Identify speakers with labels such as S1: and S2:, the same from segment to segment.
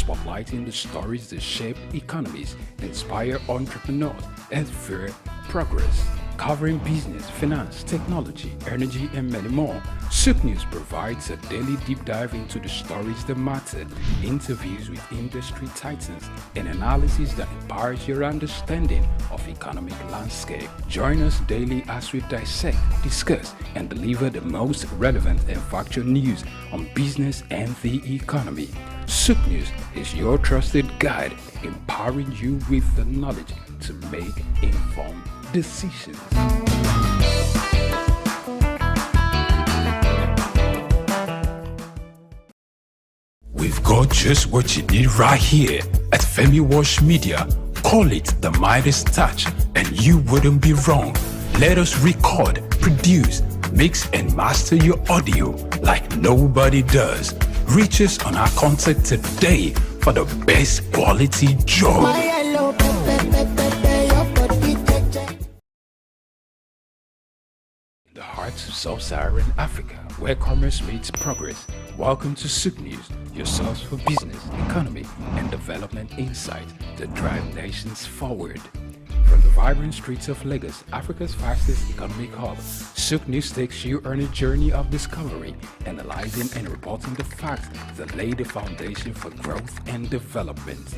S1: spotlighting the stories that shape economies, inspire entrepreneurs, and fuel progress. Covering business, finance, technology, energy, and many more, SOUQ News provides a daily deep dive into the stories that matter, interviews with industry titans, and analysis that empowers your understanding of economic landscape. Join us daily as we dissect, discuss, and deliver the most relevant and factual news on business and the economy. SOUQ News is your trusted guide, empowering you with the knowledge to make informed decisions. We've got just what you need right here at Femi Wash Media. Call it the Midas Touch, and you wouldn't be wrong. Let us record, produce, mix, and master your audio like nobody does. Reach us on our contact today for the best quality job. The heart of sub-Saharan Africa, where commerce meets progress. Welcome to SOUQ News, your source for business, economy, and development insight that drive nations forward. From the vibrant streets of Lagos, Africa's fastest economic hub, SOUQ News takes you on a journey of discovery, analyzing and reporting the facts that lay the foundation for growth and development.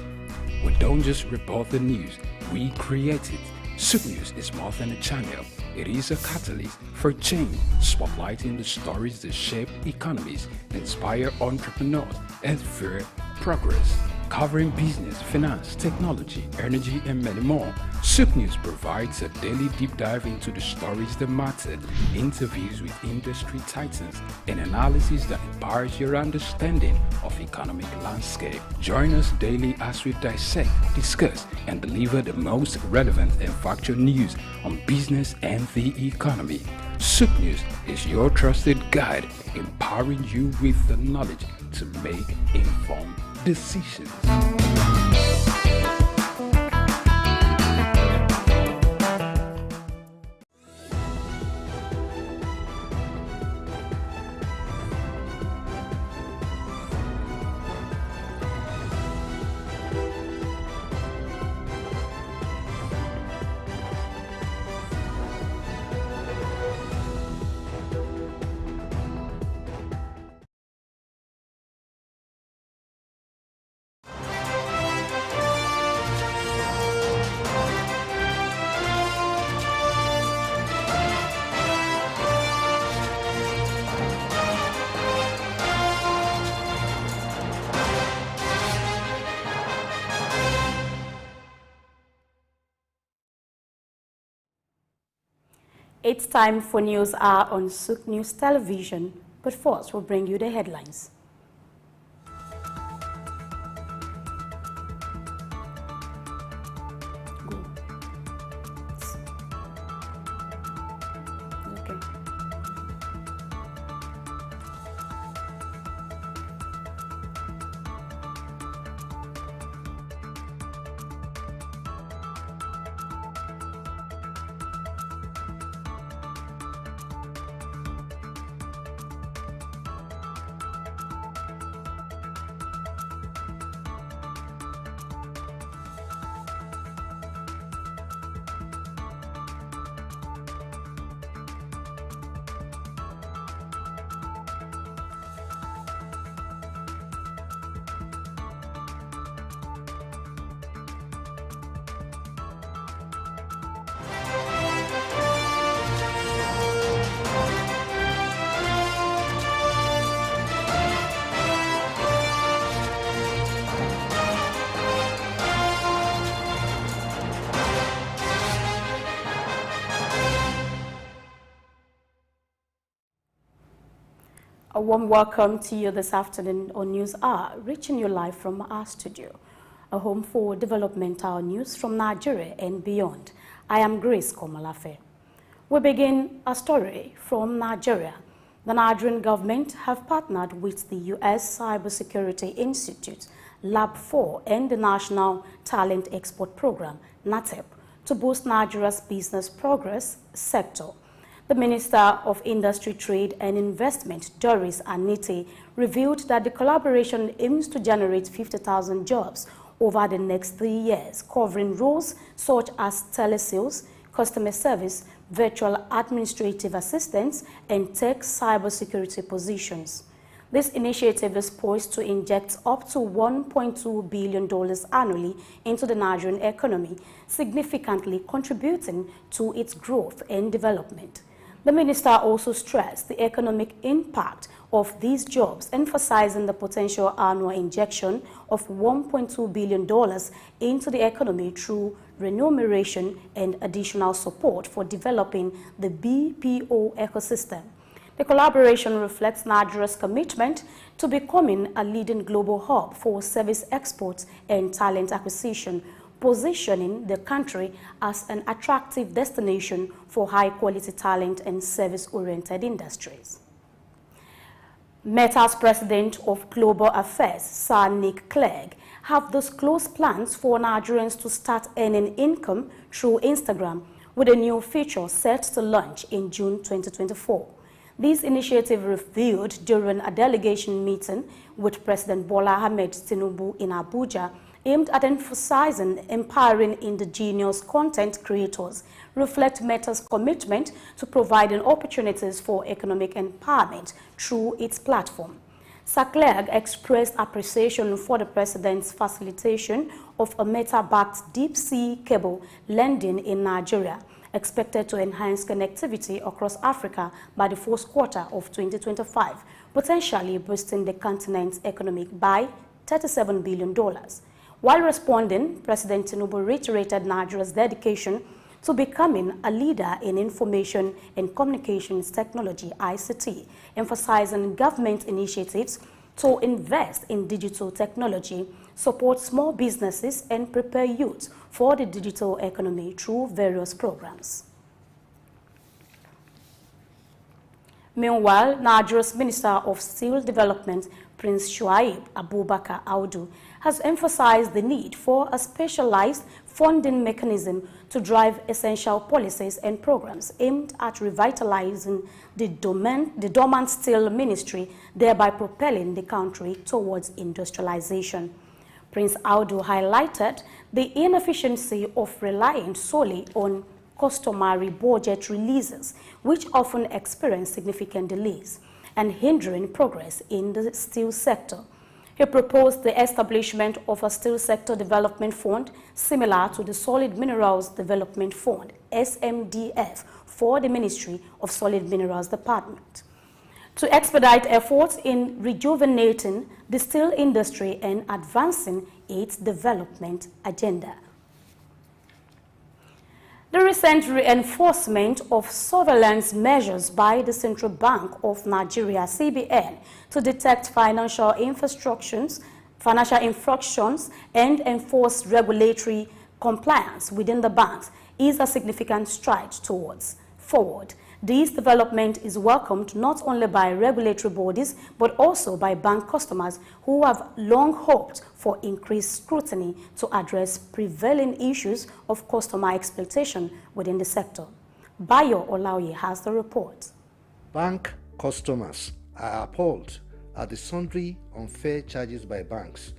S1: We don't just report the news, we create it. SOUQ News is more than a channel. It is a catalyst for change, spotlighting the stories that shape economies, inspire entrepreneurs, and fuel progress. Covering business, finance, technology, energy, and many more, SOUQ News provides a daily deep dive into the stories that matter, interviews with industry titans, and analysis that empowers your understanding of economic landscape. Join us daily as we dissect, discuss, and deliver the most relevant and factual news on business and the economy. SOUQ News is your trusted guide, empowering you with the knowledge to make informed decisions.
S2: It's time for News Hour on SOUQ News Television, but first we'll bring you the headlines. A warm welcome to you this afternoon on News Hour, reaching you live from our studio, a home for developmental news from Nigeria and beyond. I am Grace Komalafe. We begin a story from Nigeria. The Nigerian government have partnered with the U.S. Cybersecurity Institute, Lab 4, and the National Talent Export Program, NATEP, to boost Nigeria's business progress sector. The Minister of Industry, Trade and Investment, Doris Anite, revealed that the collaboration aims to generate 50,000 jobs over the next 3 years, covering roles such as telesales, customer service, virtual administrative assistance, and tech cybersecurity positions. This initiative is poised to inject up to $1.2 billion annually into the Nigerian economy, significantly contributing to its growth and development. The minister also stressed the economic impact of these jobs, emphasizing the potential annual injection of $1.2 billion into the economy through remuneration and additional support for developing the BPO ecosystem. The collaboration reflects Nigeria's commitment to becoming a leading global hub for service exports and talent acquisition, positioning the country as an attractive destination for high-quality talent and service-oriented industries. Meta's President of Global Affairs, Sir Nick Clegg, have disclosed plans for Nigerians to start earning income through Instagram, with a new feature set to launch in June 2024. This initiative revealed during a delegation meeting with President Bola Ahmed Tinubu in Abuja, aimed at emphasizing empowering indigenous content creators, reflect Meta's commitment to providing opportunities for economic empowerment through its platform. Sir Clegg expressed appreciation for the President's facilitation of a Meta-backed deep-sea cable landing in Nigeria, expected to enhance connectivity across Africa by the fourth quarter of 2025, potentially boosting the continent's economy by $37 billion. While responding, President Tinubu reiterated Nigeria's dedication to becoming a leader in information and communications technology (ICT), emphasizing government initiatives to invest in digital technology, support small businesses, and prepare youth for the digital economy through various programs. Meanwhile, Nigeria's Minister of Steel Development, Prince Shuaib Abubakar Audu, has emphasized the need for a specialized funding mechanism to drive essential policies and programs aimed at revitalizing the dormant steel ministry, thereby propelling the country towards industrialization. Prince Audu highlighted the inefficiency of relying solely on customary budget releases, which often experience significant delays and hindering progress in the steel sector. He proposed the establishment of a Steel Sector Development Fund similar to the Solid Minerals Development Fund, SMDF, for the Ministry of Solid Minerals Department, to expedite efforts in rejuvenating the steel industry and advancing its development agenda. The recent reinforcement of surveillance measures by the Central Bank of Nigeria, CBN, to detect financial infractions and enforce regulatory compliance within the banks is a significant stride forward. This development is welcomed not only by regulatory bodies but also by bank customers who have long hoped for increased scrutiny to address prevailing issues of customer exploitation within the sector. Bayo Olaoye has the report.
S3: Bank customers are appalled at the sundry unfair charges by banks,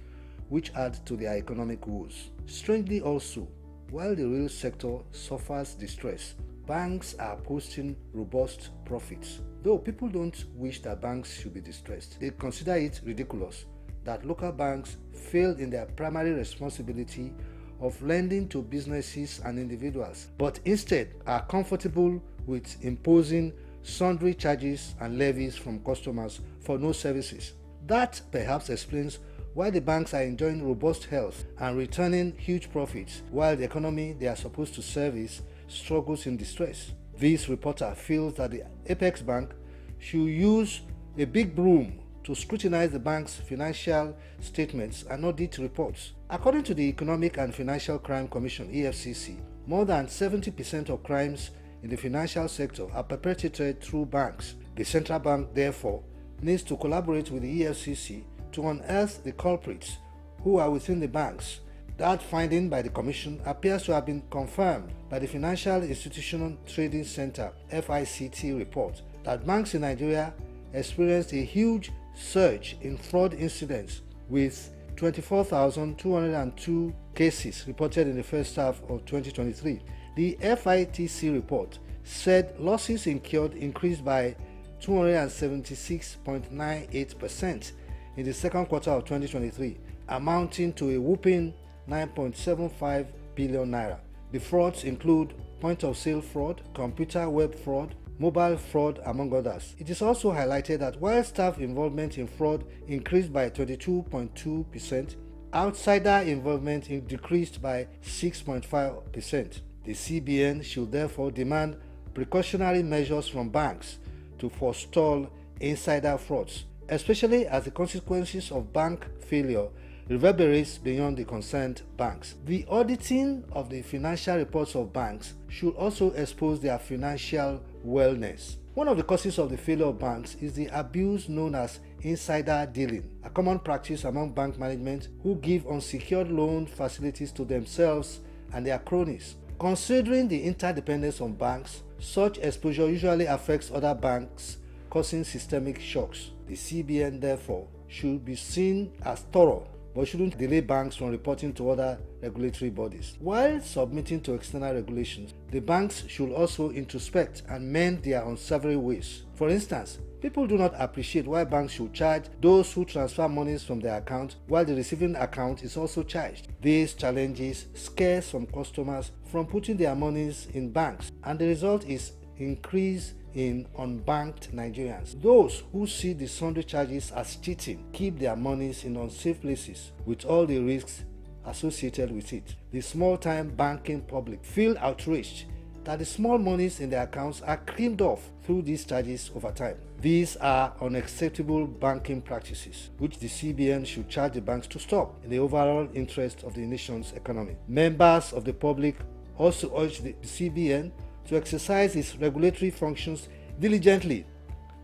S3: which add to their economic woes. Strangely also, while the real sector suffers distress, banks are posting robust profits. Though people don't wish that banks should be distressed, they consider it ridiculous that local banks failed in their primary responsibility of lending to businesses and individuals, but instead are comfortable with imposing sundry charges and levies from customers for no services. That perhaps explains why the banks are enjoying robust health and returning huge profits, while the economy they are supposed to service struggles in distress. This reporter feels that the Apex Bank should use a big broom to scrutinize the bank's financial statements and audit reports. According to the Economic and Financial Crime Commission, EFCC, more than 70% of crimes in the financial sector are perpetrated through banks. The central bank, therefore, needs to collaborate with the EFCC to unearth the culprits who are within the banks That finding by the Commission appears to have been confirmed by the Financial Institution Trading Center (FICT) report that banks in Nigeria experienced a huge surge in fraud incidents, with 24,202 cases reported in the first half of 2023. The FITC report said losses incurred increased by 276.98% in the second quarter of 2023, amounting to a whopping 9.75 billion naira. The frauds include point-of-sale fraud, computer web fraud, mobile fraud, among others. It is also highlighted that while staff involvement in fraud increased by 22.2%, outsider involvement decreased by 6.5%. The CBN should therefore demand precautionary measures from banks to forestall insider frauds, especially as the consequences of bank failure reverberates beyond the concerned banks. The auditing of the financial reports of banks should also expose their financial wellness. One of the causes of the failure of banks is the abuse known as insider dealing, a common practice among bank management who give unsecured loan facilities to themselves and their cronies. Considering the interdependence on banks, such exposure usually affects other banks, causing systemic shocks. The CBN, therefore, should be seen as thorough, but shouldn't delay banks from reporting to other regulatory bodies. While submitting to external regulations, the banks should also introspect and mend their unsavory ways. For instance, people do not appreciate why banks should charge those who transfer monies from their account while the receiving account is also charged. These challenges scare some customers from putting their monies in banks, and the result is increase in unbanked Nigerians. Those who see the sundry charges as cheating keep their monies in unsafe places with all the risks associated with it. The small-time banking public feel outraged that the small monies in their accounts are creamed off through these charges over time. These are unacceptable banking practices, which the CBN should charge the banks to stop in the overall interest of the nation's economy. Members of the public also urge the CBN to exercise its regulatory functions diligently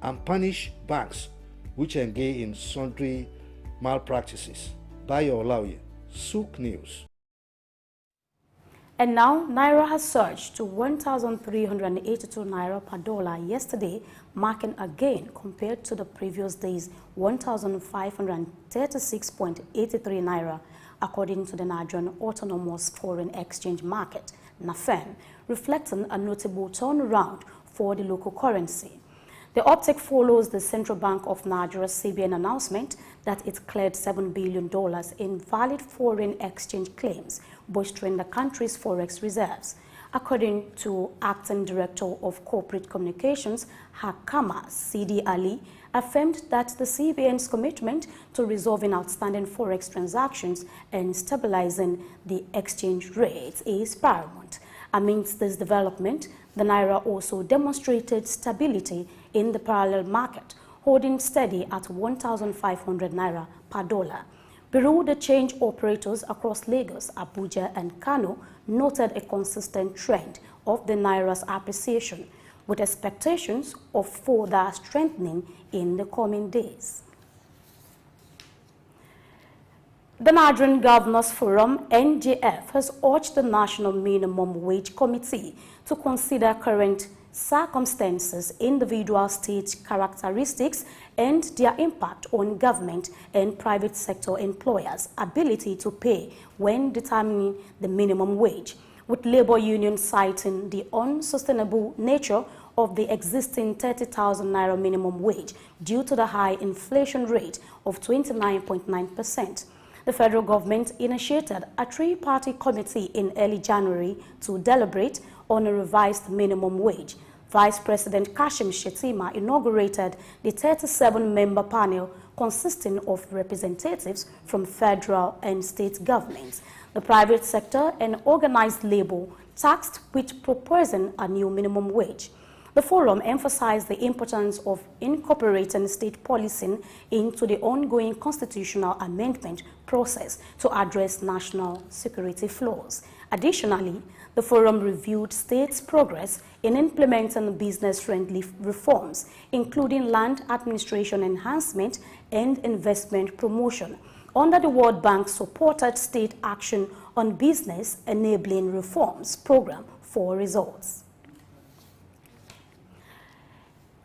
S3: and punish banks which engage in sundry malpractices. Bayo Olaoye, SOUQ News.
S2: And now, Naira has surged to 1,382 Naira per dollar yesterday, marking a gain compared to the previous day's 1,536.83 Naira, according to the Nigerian Autonomous Foreign Exchange Market, NAFEM, reflecting a notable turnaround for the local currency. The uptick follows the Central Bank of Nigeria's CBN announcement that it cleared $7 billion in valid foreign exchange claims, bolstering the country's forex reserves. According to Acting Director of Corporate Communications, Hakama Sidi Ali, affirmed that the CBN's commitment to resolving outstanding forex transactions and stabilizing the exchange rate is paramount. Amidst this development, the Naira also demonstrated stability in the parallel market, holding steady at 1,500 Naira per dollar. Bureau de change operators across Lagos, Abuja and Kano noted a consistent trend of the Naira's appreciation, with expectations of further strengthening in the coming days. The Nigerian Governors Forum, NGF, has urged the National Minimum Wage Committee to consider current circumstances, individual state characteristics, and their impact on government and private sector employers' ability to pay when determining the minimum wage, with labor unions citing the unsustainable nature of the existing 30,000 Naira minimum wage due to the high inflation rate of 29.9%. The federal government initiated a three-party committee in early January to deliberate on a revised minimum wage. Vice President Kashim Shettima inaugurated the 37-member panel consisting of representatives from federal and state governments, the private sector, and organized labor tasked with proposing a new minimum wage. The forum emphasized the importance of incorporating state policing into the ongoing constitutional amendment process to address national security flaws. Additionally, the forum reviewed states' progress in implementing business-friendly reforms, including land administration enhancement and investment promotion, under the World Bank-supported State Action on Business Enabling Reforms Program for results.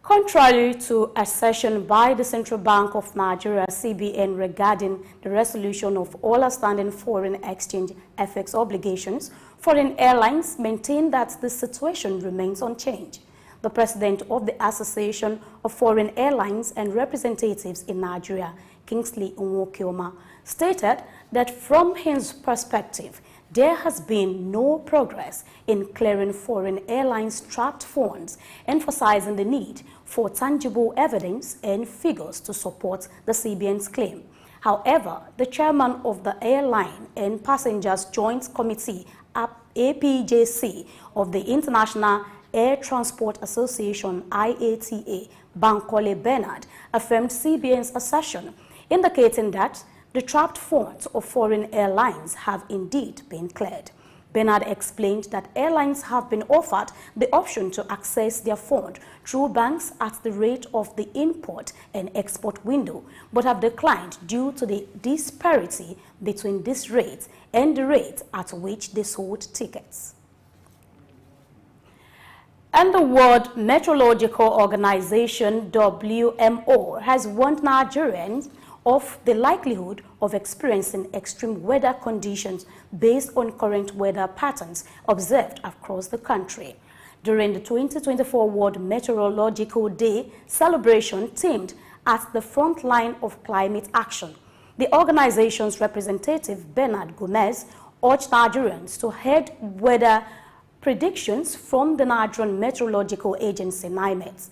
S2: Contrary to assertion by the Central Bank of Nigeria (CBN) regarding the resolution of all outstanding foreign exchange FX obligations, foreign airlines maintain that the situation remains unchanged. The president of the Association of Foreign Airlines and Representatives in Nigeria, Kingsley Nwokeoma, stated that from his perspective, there has been no progress in clearing foreign airlines' trapped funds, emphasizing the need for tangible evidence and figures to support the CBN's claim. However, the chairman of the Airline and Passengers Joint Committee, APJC, of the International Air Transport Association, IATA, Bankole Bernard, affirmed CBN's assertion, indicating that the trapped funds of foreign airlines have indeed been cleared. Bernard explained that airlines have been offered the option to access their fund through banks at the rate of the import and export window, but have declined due to the disparity between this rate and the rate at which they sold tickets. And the World Meteorological Organization, WMO, has warned Nigerians of the likelihood of experiencing extreme weather conditions based on current weather patterns observed across the country. During the 2024 World Meteorological Day celebration themed at the front line of climate action, the organization's representative, Bernard Gomez, urged Nigerians to heed weather predictions from the Nigerian Meteorological Agency, NIMET.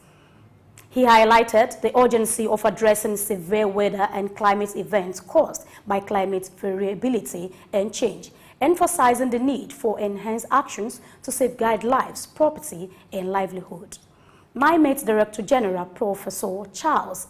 S2: He highlighted the urgency of addressing severe weather and climate events caused by climate variability and change, emphasizing the need for enhanced actions to safeguard lives, property, and livelihood. NIMET Director General Professor Charles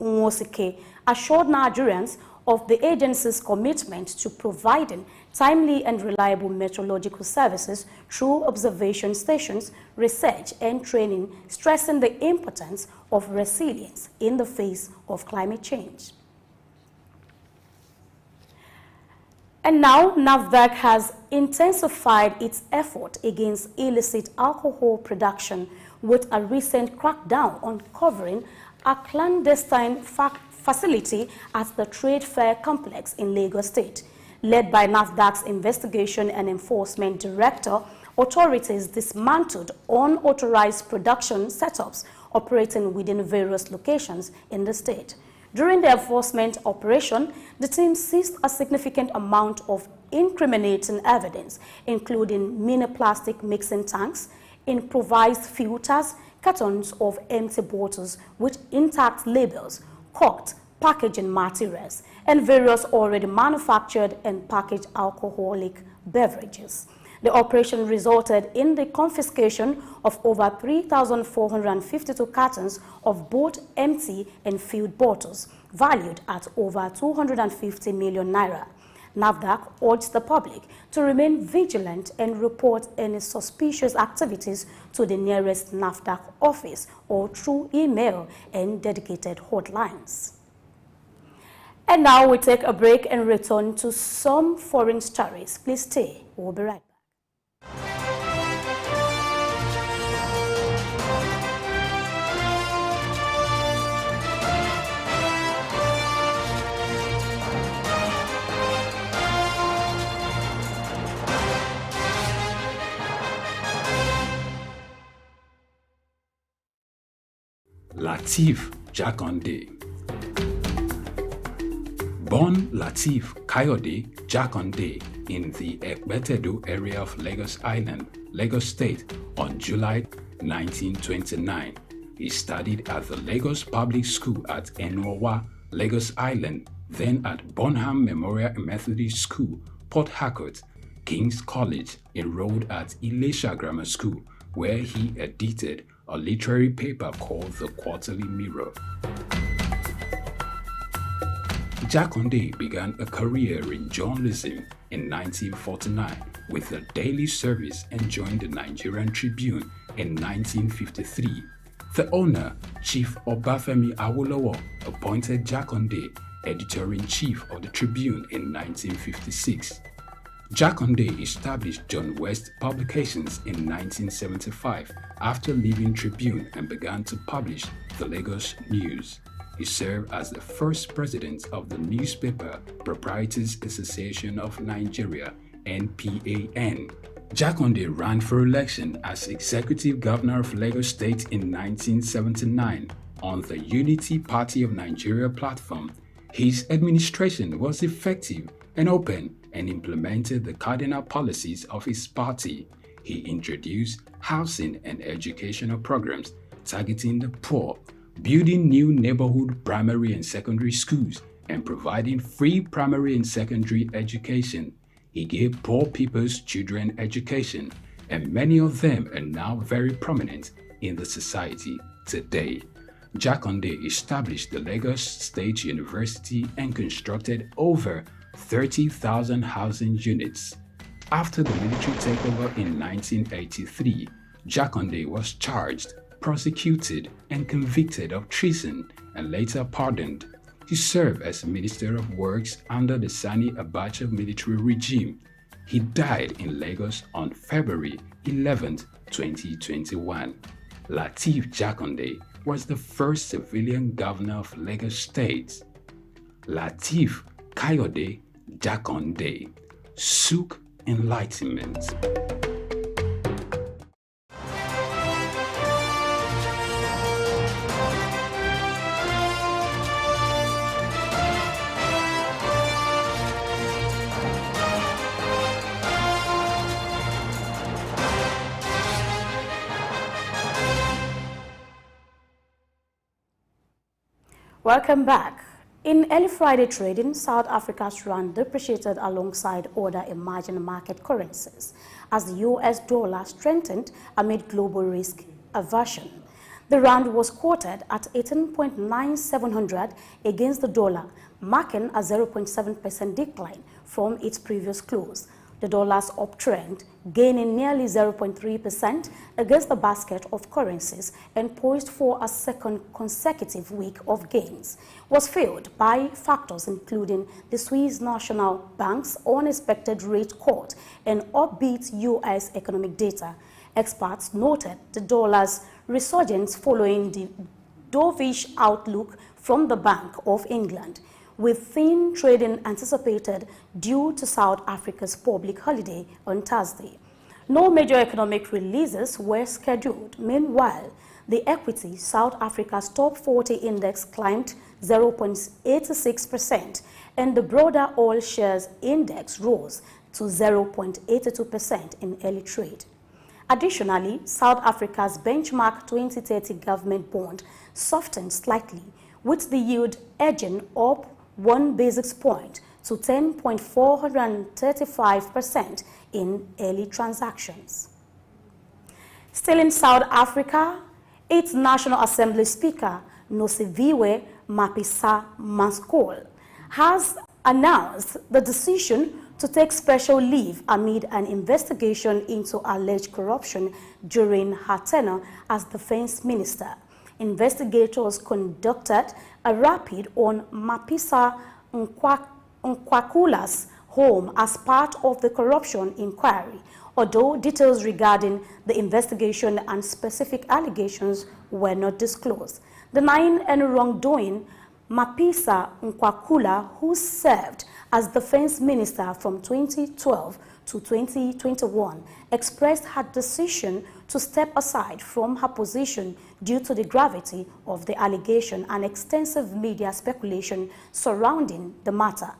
S2: Nwosike assured Nigerians of the agency's commitment to providing timely and reliable meteorological services through observation stations, research, and training, stressing the importance of resilience in the face of climate change. And now, NAFDAC has intensified its effort against illicit alcohol production with a recent crackdown uncovering a clandestine facility at the Trade Fair Complex in Lagos State. Led by NAFDAC's Investigation and Enforcement Director, authorities dismantled unauthorized production setups operating within various locations in the state. During the enforcement operation, the team seized a significant amount of incriminating evidence, including mini plastic mixing tanks, improvised filters, cartons of empty bottles with intact labels, corked packaging materials, and various already manufactured and packaged alcoholic beverages. The operation resulted in the confiscation of over 3,452 cartons of both empty and filled bottles, valued at over 250 million naira. NAFDAC urged the public to remain vigilant and report any suspicious activities to the nearest NAFDAC office or through email and dedicated hotlines. And now we take a break and return to some foreign stories. Please stay. We'll be right back.
S1: Lateef Jakande. Born Lateef Kayode Jakande in the Ekpetedo area of Lagos Island, Lagos State on July 1929. He studied at the Lagos Public School at Enowa, Lagos Island, then at Bonham Memorial Methodist School, Port Harcourt, King's College, enrolled at Ilesha Grammar School, where he edited a literary paper called The Quarterly Mirror. Jakande began a career in journalism in 1949 with the Daily Service and joined the Nigerian Tribune in 1953. The owner, Chief Obafemi Awolowo, appointed Jakande editor-in-chief of the Tribune in 1956. Jakande established John West Publications in 1975 after leaving Tribune and began to publish the Lagos News. He served as the first president of the Newspaper Proprietors Association of Nigeria, NPAN. Jakande ran for election as Executive Governor of Lagos State in 1979 on the Unity Party of Nigeria platform. His administration was effective and open and implemented the cardinal policies of his party. He introduced housing and educational programs targeting the poor, building new neighborhood primary and secondary schools, and providing free primary and secondary education. He gave poor people's children education, and many of them are now very prominent in the society today. Jakande established the Lagos State University and constructed over 30,000 housing units. After the military takeover in 1983, Jakande was charged, prosecuted, and convicted of treason and later pardoned. He served as Minister of Works under the Sani Abacha military regime. He died in Lagos on February 11, 2021. Lateef Jakande was the first civilian governor of Lagos State. Lateef Kayode Jakande, SOUQ Enlightenment.
S2: Welcome back. In early Friday trading, South Africa's rand depreciated alongside other emerging market currencies as the US dollar strengthened amid global risk aversion. The rand was quoted at 18.9700 against the dollar, marking a 0.7% decline from its previous close. The dollar's uptrend gaining nearly 0.3% against the basket of currencies and poised for a second consecutive week of gains, was fueled by factors including the Swiss National Bank's unexpected rate cut and upbeat U.S. economic data. Experts noted the dollar's resurgence following the dovish outlook from the Bank of England, with thin trading anticipated due to South Africa's public holiday on Thursday. No major economic releases were scheduled. Meanwhile, the equity South Africa's top 40 index climbed 0.86% and the broader all shares index rose to 0.82% in early trade. Additionally, South Africa's benchmark 2030 government bond softened slightly, with the yield edging up 1 basis point to 10.435% in early transactions. Still in South Africa, its National Assembly Speaker, Nosiviwe Mapisa-Maskol, has announced the decision to take special leave amid an investigation into alleged corruption during her tenure as defense minister. Investigators conducted a raid on Mapisa Nkwakula's home as part of the corruption inquiry, although details regarding the investigation and specific allegations were not disclosed. Denying any wrongdoing, Mapisa Nkwakula, who served as defense minister from 2012 to 2021, expressed her decision to step aside from her position due to the gravity of the allegation and extensive media speculation surrounding the matter.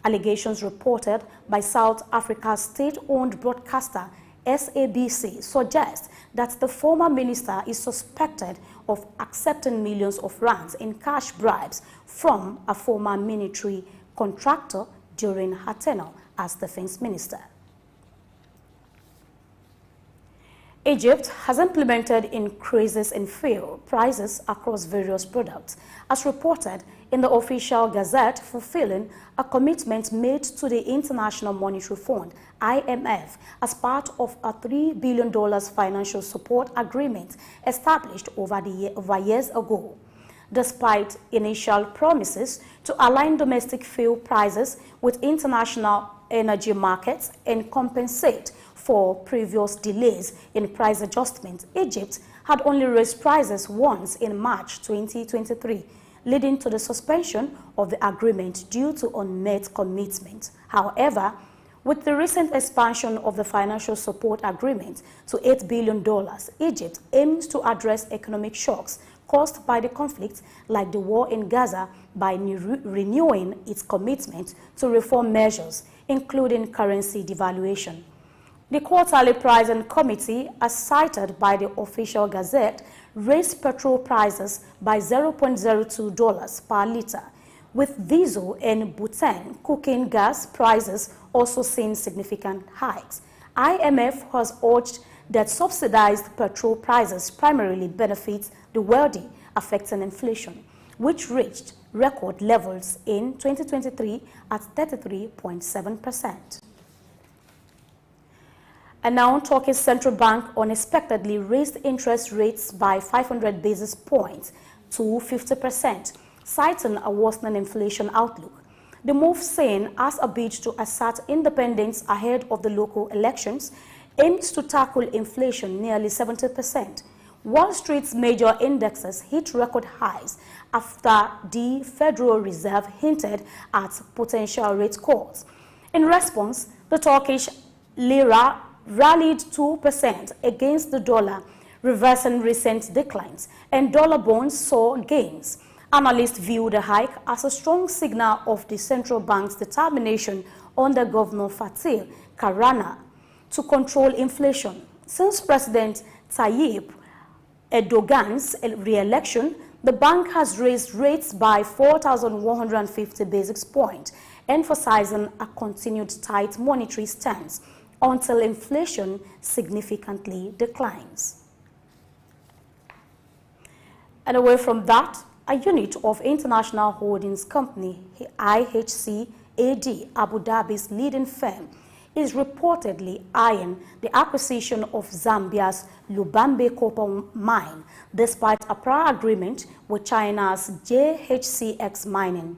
S2: Allegations reported by South Africa's state-owned broadcaster SABC suggest that the former minister is suspected of accepting millions of rands in cash bribes from a former military contractor during her tenure as defense minister. Egypt has implemented increases in fuel prices across various products, as reported in the official gazette, fulfilling a commitment made to the International Monetary Fund, IMF, as part of a $3 billion financial support agreement established over years ago. Despite initial promises to align domestic fuel prices with international energy markets and compensate for previous delays in price adjustment, Egypt had only raised prices once in March 2023, leading to the suspension of the agreement due to unmet commitments. However, with the recent expansion of the financial support agreement to $8 billion, Egypt aims to address economic shocks caused by the conflict, like the war in Gaza, by renewing its commitment to reform measures, including currency devaluation. The Quarterly Pricing Committee, as cited by the official gazette, raised petrol prices by $0.02 per litre, with diesel and butane cooking gas prices also seeing significant hikes. IMF has urged that subsidized petrol prices primarily benefit the wealthy, affecting inflation, which reached record levels in 2023 at 33.7%. And now, Turkey's central bank unexpectedly raised interest rates by 500 basis points to 50%, citing a worsening inflation outlook. The move, seen as a bid to assert independence ahead of the local elections, aims to tackle inflation nearly 70%. Wall Street's major indexes hit record highs after the Federal Reserve hinted at potential rate cuts. In response, the Turkish lira rallied 2% against the dollar, reversing recent declines, and dollar bonds saw gains. Analysts view the hike as a strong signal of the central bank's determination under Governor Fatih Karana to control inflation. Since President Tayyip Erdogan's re-election, the bank has raised rates by 4,150 basis points, emphasizing a continued tight monetary stance until inflation significantly declines. And away from that, a unit of international holdings company IHC AD, Abu Dhabi's leading firm, is reportedly eyeing the acquisition of Zambia's Lubambe copper mine, despite a prior agreement with China's JHCX Mining.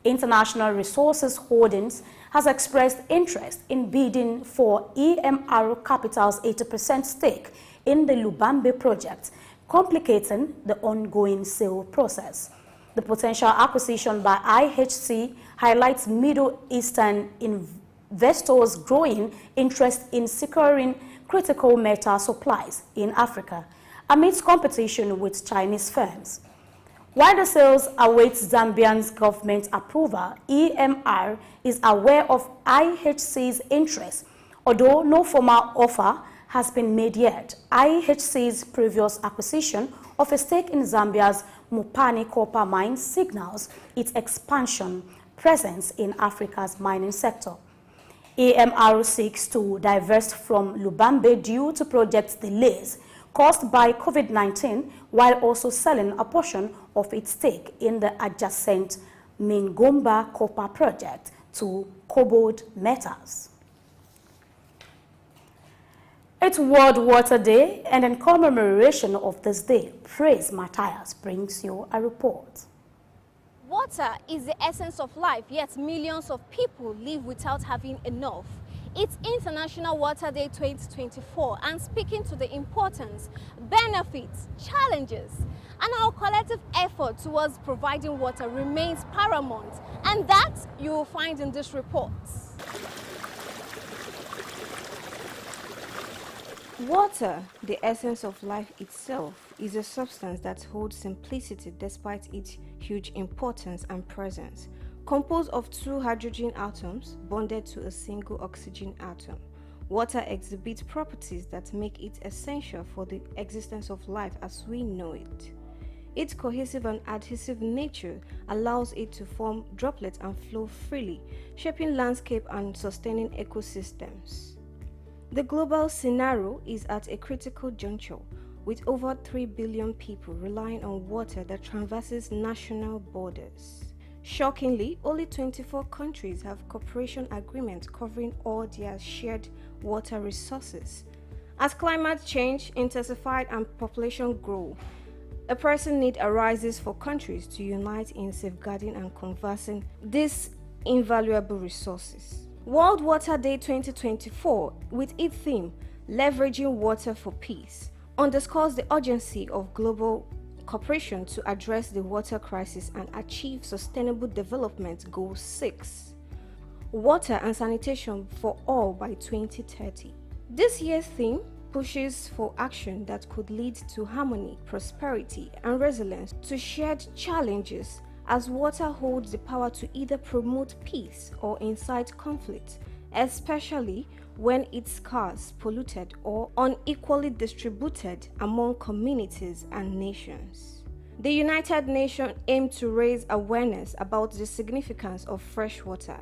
S2: International Resources Holdings has expressed interest in bidding for EMR Capital's 80% stake in the Lubambe project, complicating the ongoing sale process. The potential acquisition by IHC highlights Middle Eastern investors' growing interest in securing critical metal supplies in Africa amidst competition with Chinese firms. While the sales await Zambian's government approval, EMR is aware of IHC's interest, although no formal offer has been made yet. IHC's previous acquisition of a stake in Zambia's Mupani copper mine signals its expansion presence in Africa's mining sector. EMR seeks to divest from Lubambe due to project delays caused by COVID-19, while also selling a portion of its stake in the adjacent Mingomba copper project to Cobalt Metals. It's World Water Day, and in commemoration of this day, Praise Matthias brings you a report.
S4: Water is the essence of life, yet millions of people live without having enough. It's International Water Day 2024, and speaking to the importance, benefits, challenges, and our collective effort towards providing water remains paramount, and that you will find in this report.
S5: Water, the essence of life itself, is a substance that holds simplicity despite its huge importance and presence. Composed of two hydrogen atoms bonded to a single oxygen atom, water exhibits properties that make it essential for the existence of life as we know it. Its cohesive and adhesive nature allows it to form droplets and flow freely, shaping landscape and sustaining ecosystems. The global scenario is at a critical juncture, with over 3 billion people relying on water that traverses national borders. Shockingly, only 24 countries have cooperation agreements covering all their shared water resources. As climate change intensifies and population grow, a pressing need arises for countries to unite in safeguarding and conserving these invaluable resources. World Water Day 2024, with its theme, Leveraging Water for Peace, underscores the urgency of global cooperation to address the water crisis and achieve Sustainable Development Goal 6, Water and Sanitation for All by 2030. This year's theme pushes for action that could lead to harmony, prosperity, and resilience to shared challenges, as water holds the power to either promote peace or incite conflict, especially when it's scarce, polluted, or unequally distributed among communities and nations. The United Nations aimed to raise awareness about the significance of fresh water,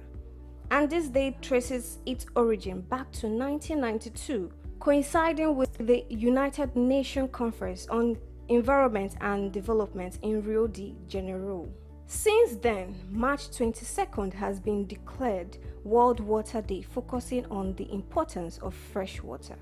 S5: and this day traces its origin back to 1992, coinciding with the United Nations Conference on Environment and Development in Rio de Janeiro. Since then, March 22nd has been declared World Water Day, focusing on the importance of fresh water.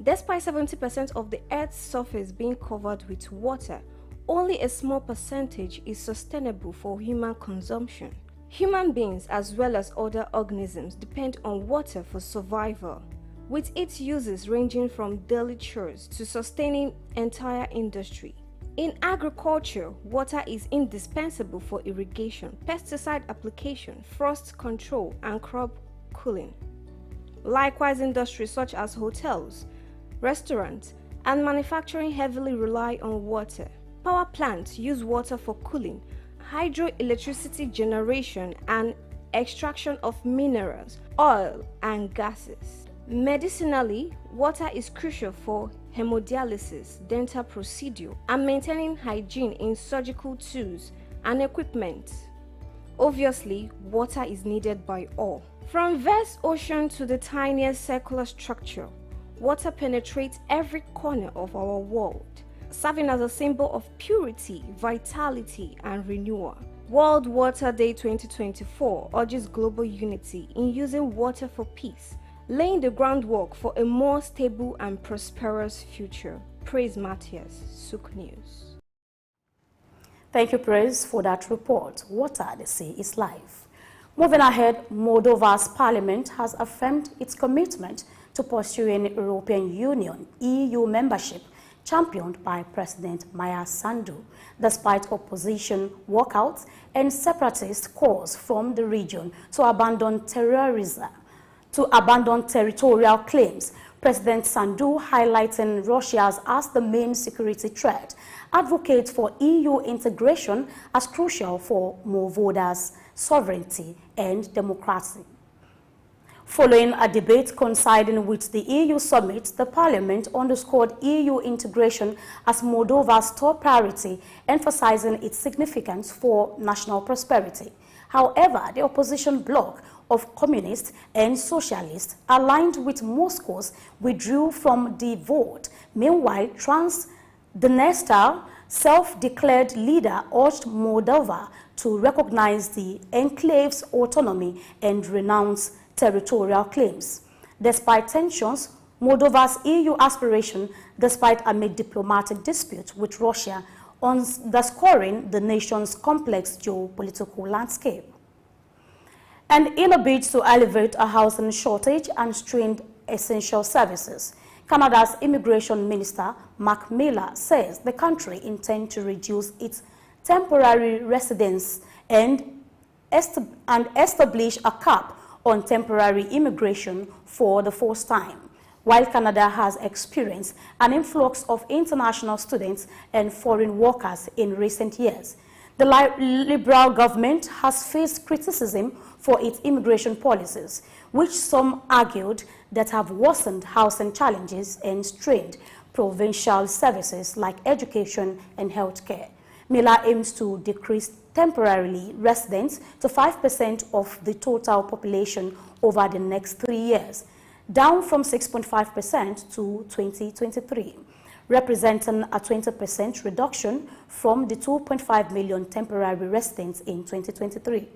S5: Despite 70% of the Earth's surface being covered with water, only a small percentage is sustainable for human consumption. Human beings, as well as other organisms, depend on water for survival, with its uses ranging from daily chores to sustaining entire industry. In agriculture, water is indispensable for irrigation, pesticide application, frost control, and crop cooling. Likewise, industries such as hotels, restaurants, and manufacturing heavily rely on water. Power plants use water for cooling, hydroelectricity generation, and extraction of minerals, oil, and gases. Medicinally, water is crucial for hemodialysis, dental procedure, and maintaining hygiene in surgical tools and equipment. Obviously, water is needed by all. From vast ocean to the tiniest circular structure, water penetrates every corner of our world, serving as a symbol of purity, vitality, and renewal. World Water Day 2024 urges global unity in using water for peace, laying the groundwork for a more stable and prosperous future. Praise Matthias, SOUQ News.
S2: Thank you, Praise, for that report. Water, they say, is life. Moving ahead, Moldova's parliament has affirmed its commitment to pursuing European Union (EU) membership, championed by President Maia Sandu, despite opposition walkouts and separatist calls from the region to abandon territorial claims. President Sandu, highlighting Russia as the main security threat, advocates for EU integration as crucial for Moldova's sovereignty and democracy. Following a debate coinciding with the EU summit, the parliament underscored EU integration as Moldova's top priority, emphasizing its significance for national prosperity. However, the opposition bloc of communists and socialists, aligned with Moscow's, withdrew from the vote. Meanwhile, Transnistria self-declared leader urged Moldova to recognize the enclave's autonomy and renounce territorial claims. Despite tensions, Moldova's EU aspiration, despite amid diplomatic dispute with Russia, underscoring the nation's complex geopolitical landscape. And in a bid to alleviate a housing shortage and strained essential services, Canada's Immigration Minister Mark Miller says the country intends to reduce its temporary residence and establish a cap on temporary immigration for the first time. While Canada has experienced an influx of international students and foreign workers in recent years, the Liberal government has faced criticism for its immigration policies, which some argued that have worsened housing challenges and strained provincial services like education and healthcare. Miller aims to decrease temporarily residents to 5% of the total population over the next 3 years, down from 6.5% to 2023, representing a 20% reduction from the 2.5 million temporary residents in 2023.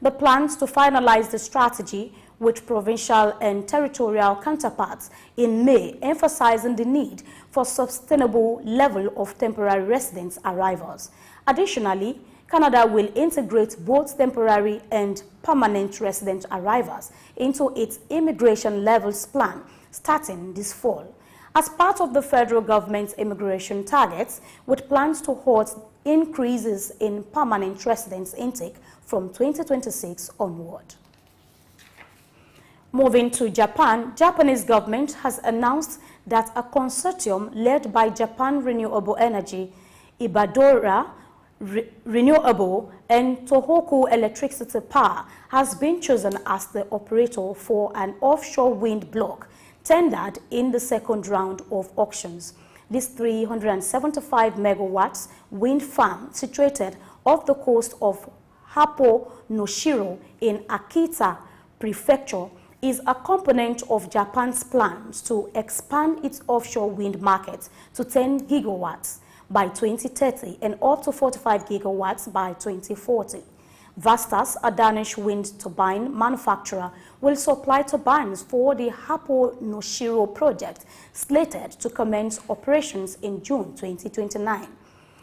S2: The plans to finalize the strategy with provincial and territorial counterparts in May, emphasizing the need for sustainable level of temporary residence arrivals. Additionally, Canada will integrate both temporary and permanent resident arrivals into its immigration levels plan starting this fall. As part of the federal government's immigration targets, with plans to halt increases in permanent residence intake from 2026 onward. Moving to Japan, Japanese government has announced that a consortium led by Japan Renewable Energy, Iberdrola Renewable and Tohoku Electricity Power has been chosen as the operator for an offshore wind block tendered in the second round of auctions. This 375 megawatts wind farm situated off the coast of Happo Noshiro in Akita Prefecture is a component of Japan's plans to expand its offshore wind market to 10 gigawatts by 2030 and up to 45 gigawatts by 2040. Vestas, a Danish wind turbine manufacturer, will supply turbines for the Happo Noshiro project, slated to commence operations in June 2029.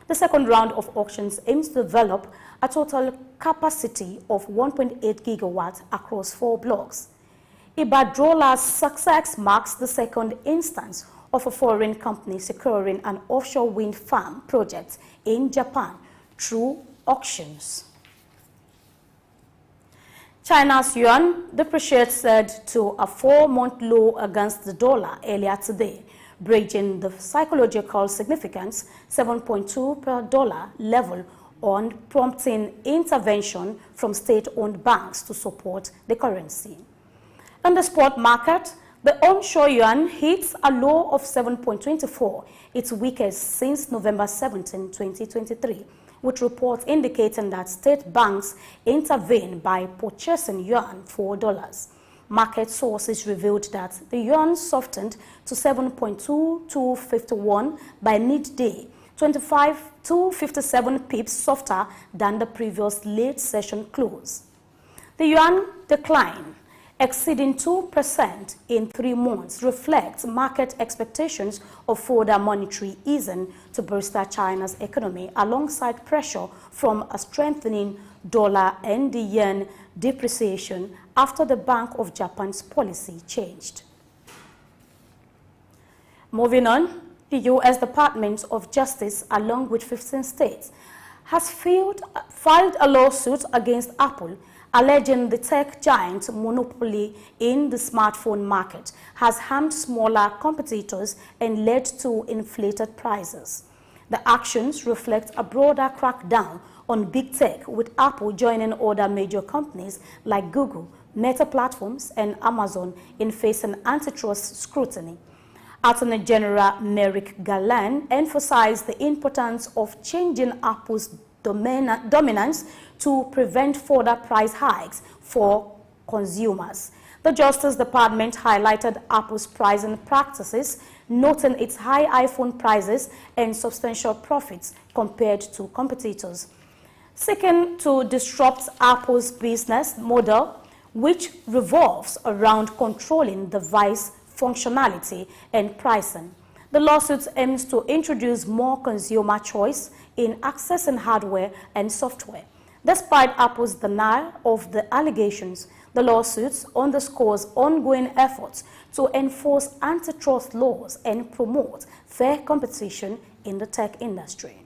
S2: The second round of auctions aims to develop a total capacity of 1.8 gigawatts across 4 blocks. Iberdrola's success marks the second instance of a foreign company securing an offshore wind farm project in Japan through auctions. China's yuan depreciated to a 4-month low against the dollar earlier today, breaching the psychological significance 7.2 per dollar level on prompting intervention from state-owned banks to support the currency. On the spot market, the onshore yuan hits a low of 7.24, its weakest since November 17, 2023, with reports indicating that state banks intervene by purchasing yuan for dollars. Market sources revealed that the yuan softened to 7.2251 by midday, 25 to 57 pips softer than the previous late session close. The yuan decline, exceeding 2% in 3 months, reflects market expectations of further monetary easing to bolster China's economy, alongside pressure from a strengthening dollar and the yen depreciation after the Bank of Japan's policy changed. Moving on, the U.S. Department of Justice, along with 15 states, has filed a lawsuit against Apple, alleging the tech giant's monopoly in the smartphone market has harmed smaller competitors and led to inflated prices. The actions reflect a broader crackdown on big tech, with Apple joining other major companies like Google, Meta Platforms, and Amazon in facing antitrust scrutiny. Attorney General Merrick Garland emphasized the importance of changing Apple's dominance to prevent further price hikes for consumers. The Justice Department highlighted Apple's pricing practices, noting its high iPhone prices and substantial profits compared to competitors. Seeking to disrupt Apple's business model, which revolves around controlling device functionality and pricing, the lawsuit aims to introduce more consumer choice in accessing hardware and software. Despite Apple's denial of the allegations, the lawsuit underscores ongoing efforts to enforce antitrust laws and promote fair competition in the tech industry.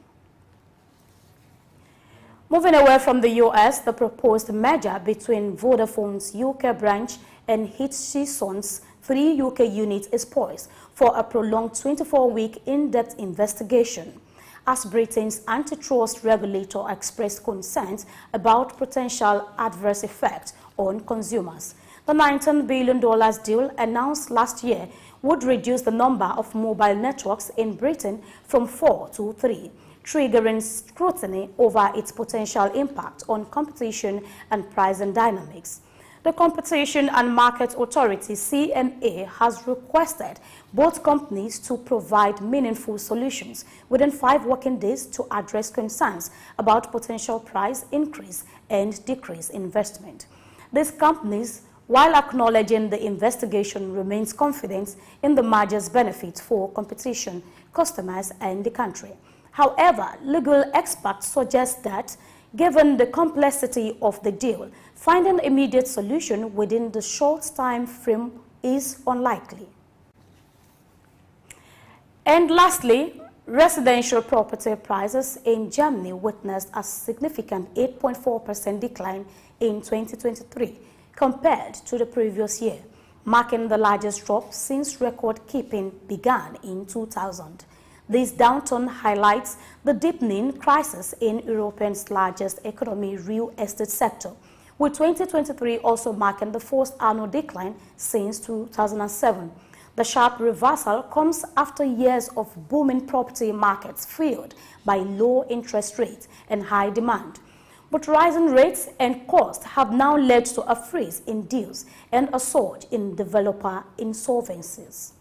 S2: Moving away from the U.S., the proposed merger between Vodafone's UK branch and Hutchison's 3 UK units is poised for a prolonged 24-week in-depth investigation, as Britain's antitrust regulator expressed concerns about potential adverse effects on consumers. The $19 billion deal announced last year would reduce the number of mobile networks in Britain from 4 to 3, triggering scrutiny over its potential impact on competition and pricing dynamics. The Competition and Market Authority, CMA, has requested both companies to provide meaningful solutions within 5 working days to address concerns about potential price increase and decrease investment. These companies, while acknowledging the investigation, remains confident in the merger's benefits for competition, customers, and the country. However, legal experts suggest that Given the complexity of the deal, finding immediate solution within the short time frame is unlikely. And lastly, residential property prices in Germany witnessed a significant 8.4% decline in 2023 compared to the previous year, marking the largest drop since record-keeping began in 2000. This downturn highlights the deepening crisis in Europe's largest economy, real estate sector, with 2023 also marking the first annual decline since 2007. The sharp reversal comes after years of booming property markets fueled by low interest rates and high demand. But rising rates and costs have now led to a freeze in deals and a surge in developer insolvencies.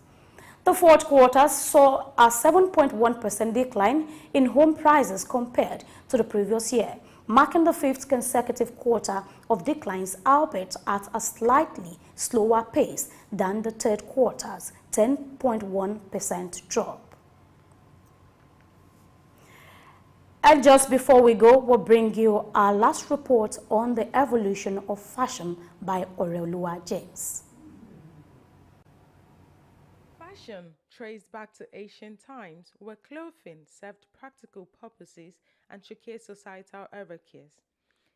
S2: The fourth quarter saw a 7.1% decline in home prices compared to the previous year, marking the fifth consecutive quarter of declines, albeit at a slightly slower pace than the third quarter's 10.1% drop. And just before we go, we'll bring you our last report on the evolution of fashion by Orelua James.
S6: Fashion traced back to ancient times, where clothing served practical purposes and showcased societal hierarchies.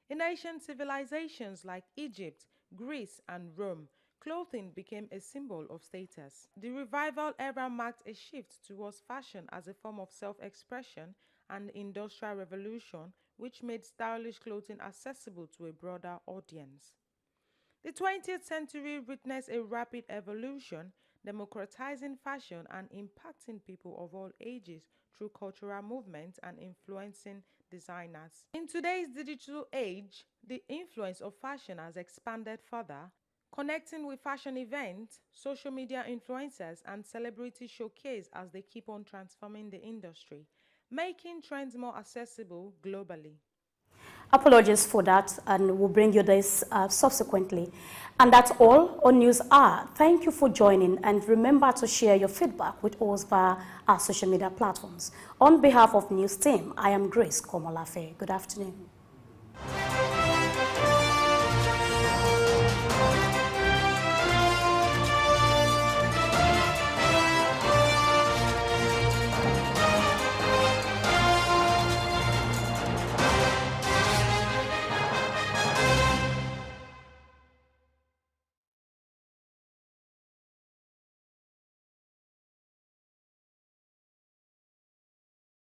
S6: In ancient civilizations like Egypt, Greece, and Rome, clothing became a symbol of status. The revival era marked a shift towards fashion as a form of self-expression and the Industrial Revolution, which made stylish clothing accessible to a broader audience. The 20th century witnessed a rapid evolution, democratizing fashion and impacting people of all ages through cultural movements and influencing designers. In today's digital age, the influence of fashion has expanded further, connecting with fashion events, social media influencers, and celebrity showcase as they keep on transforming the industry, making trends more accessible globally.
S2: Apologies for that, and we'll bring you this subsequently. And that's all on News Hour. Thank you for joining, and remember to share your feedback with us via our social media platforms. On behalf of News Team, I am Grace Komolafe. Good afternoon.